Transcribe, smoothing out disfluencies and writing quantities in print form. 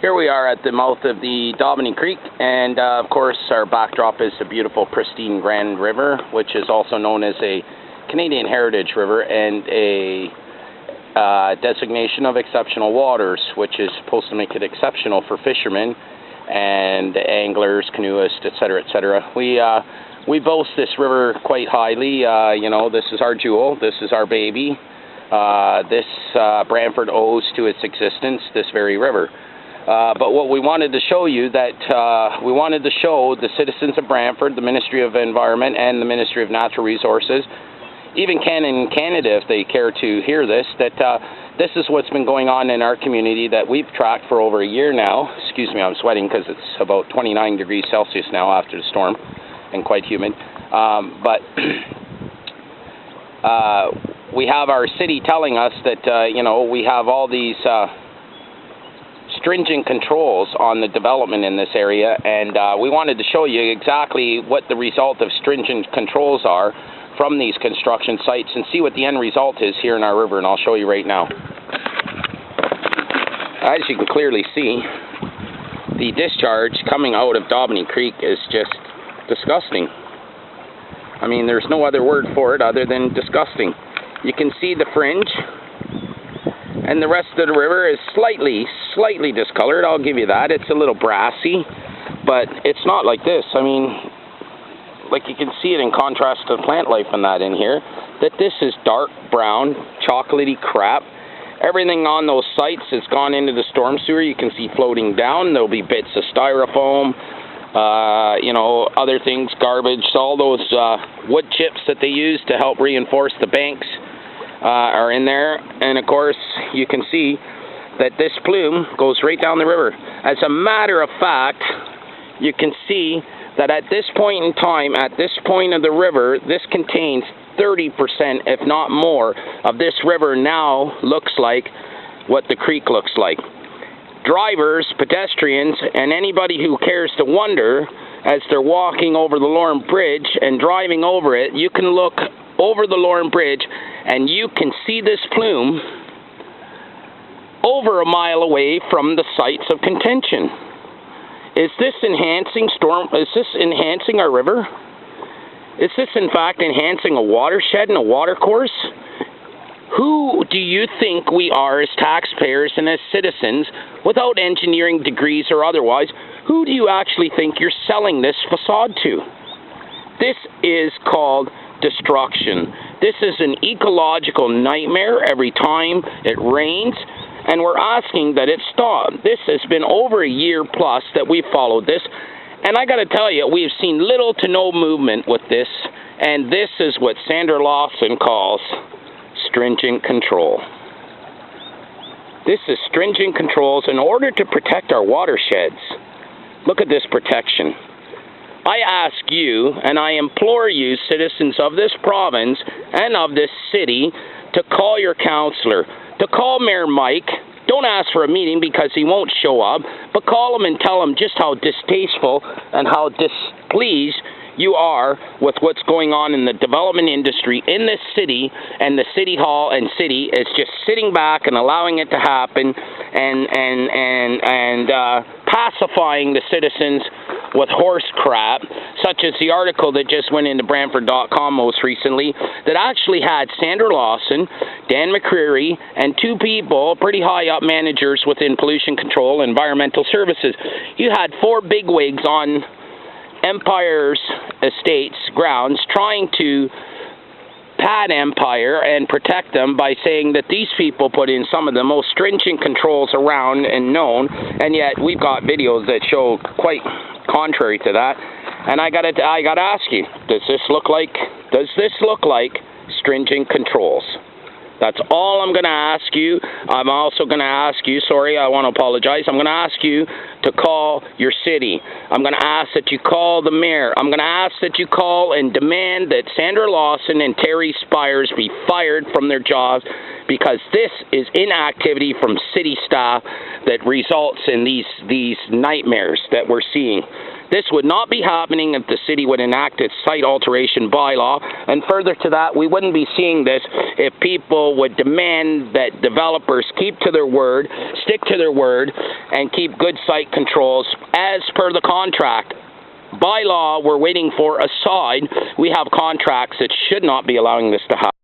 Here we are at the mouth of the Daubeny Creek, and of course our backdrop is a beautiful, pristine Grand River, which is also known as a Canadian Heritage River and a designation of exceptional waters, which is supposed to make it exceptional for fishermen and anglers, canoeists, etc., etc. We boast this river quite highly. This is our jewel, this is our baby. Brantford owes to its existence this very river. But what we wanted to show you we wanted to show the citizens of Brantford, the Ministry of Environment and the Ministry of Natural Resources, even Canada if they care to hear this, that this is what's been going on in our community that we've tracked for over a year now. Excuse me, I'm sweating because it's about 29 degrees Celsius now after the storm and quite humid. We have our city telling us that, we have all these stringent controls on the development in this area, and we wanted to show you exactly what the result of stringent controls are from these construction sites and see what the end result is here in our river, and I'll show you right now. As you can clearly see, the discharge coming out of Daubeny Creek is just disgusting. I mean, there's no other word for it other than disgusting. You can see the fringe, and the rest of the river is slightly discolored. I'll give you that. It's a little brassy, but it's not like this. I mean, like you can see it in contrast to the plant life and that in here, that this is dark brown, chocolatey crap. Everything on those sites has gone into the storm sewer. You can see floating down. There'll be bits of styrofoam, other things, garbage, all those wood chips that they use to help reinforce the banks are in there. And of course, you can see that this plume goes right down the river. As a matter of fact, you can see that at this point in time, at this point of the river, this contains 30%, if not more, of this river now looks like what the creek looks like. Drivers, pedestrians, and anybody who cares to wonder as they're walking over the Lorne Bridge and driving over it, you can look over the Lorne Bridge and you can see this plume over a mile away from the sites of contention. Is this enhancing our river? Is this in fact enhancing a watershed and a watercourse? Who do you think we are as taxpayers and as citizens, without engineering degrees or otherwise? Who do you actually think you're selling this facade to? This is called destruction. This is an ecological nightmare every time it rains, and we're asking that it stop. This has been over a year plus that we've followed this, and I got to tell you, we've seen little to no movement with this, and this is what Sanfdra Lawson calls stringent control. This is stringent controls in order to protect our watersheds. Look at this protection. I ask you, and I implore you, citizens of this province and of this city, to call your councillor, to call Mayor Mike. Don't ask for a meeting because he won't show up, but call him and tell him just how distasteful and how displeased you are with what's going on in the development industry in this city, and the city hall and city is just sitting back and allowing it to happen and pacifying the citizens with horse crap, such as the article that just went into Brantford.com most recently that actually had Sanfdra Lawson, Dan McCreary, and two people, pretty high up managers within pollution control and environmental services. You had four bigwigs on Empire's estates grounds trying to pad Empire and protect them by saying that these people put in some of the most stringent controls around and known, and yet we've got videos that show quite contrary to that. And I gotta ask you, does this look like stringent controls? That's all I'm going to ask you. I'm also going to ask you, sorry, I want to apologize. I'm going to ask you to call your city. I'm going to ask that you call the mayor. I'm going to ask that you call and demand that Sanfdra Lawson and Terry Spires be fired from their jobs, because this is inactivity from city staff that results in these nightmares that we're seeing. This would not be happening if the city would enact its site alteration bylaw, and further to that, we wouldn't be seeing this if people would demand that developers keep to their word, stick to their word, and keep good site controls as per the contract. By law, we're waiting for aside, we have contracts that should not be allowing this to happen.